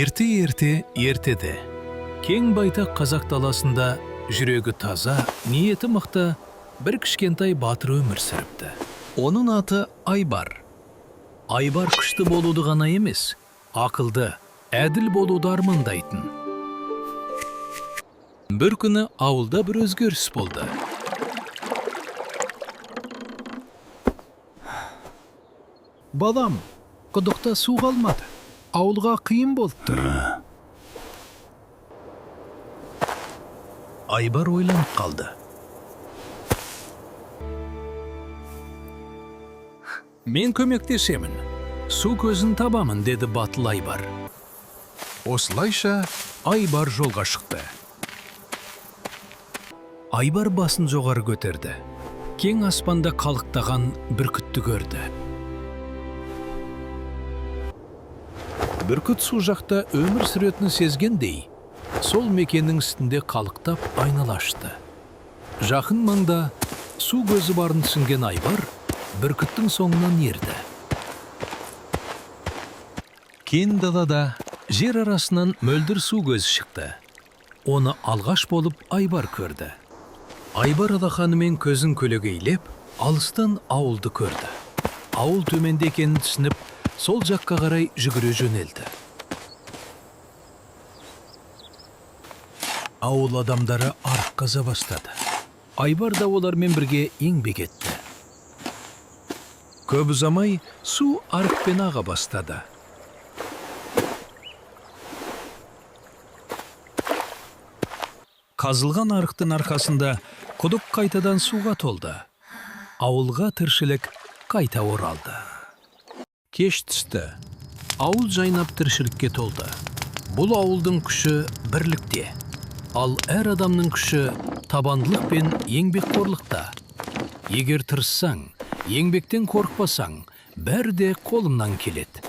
Ерте ертеде. Кең байтақ қазақ даласында жүрегі таза, ниеті мықты бір кішкентай батыр өмір сүріпті. Оның аты Айбар. Айбар күшті болуды ғана емес, ақылды, әділ болуды армандайтын. Бір күні ауылда бір өзгеріс болды. Балам, құдықта су қалмады. Ауылға қиын болып тұр. Айбар ойланып қалды. Мен көмектесемін. Су көзін табамын, деді батыл Айбар. Осылайша Айбар жолға шықты. Айбар басын жоғары көтерді. Кең аспанда қалықтаған бүркітті көрді. Бүркіт су жақта өмір сүретіні сезгендей, сол мекеннің үстінде қалықтап айналашты. Жақын маңда су көзі барын түсінген Айбар бүркіттің соңынан ерді. Кең далада жер арасынан мөлдір су көзі шықты. Оны алғаш болып Айбар көрді. Айбар алақанымен көзін көлегейлеп, алыстан ауылды көрді. Ауыл төменде екенін түсініп, сол жаққа қарай жүгіре жөнелді. Ауыл адамдары арық қаза бастады. Айбар да олармен бірге еңбек етті. Көп ұзамай су арықпен аға бастады. Қазылған арықтың арқасында құдық қайтадан суға толды. Ауылға тіршілік қайта оралды. Кеш түсті. Ауыл жайнап тіршілікке толды. Бұл ауылдың күші бірлікте. Ал әр адамның күші табандылық пен еңбекқорлықта. Егер тырыссаң, еңбектен қорықпасаң, бәрі де қолыңнан келеді.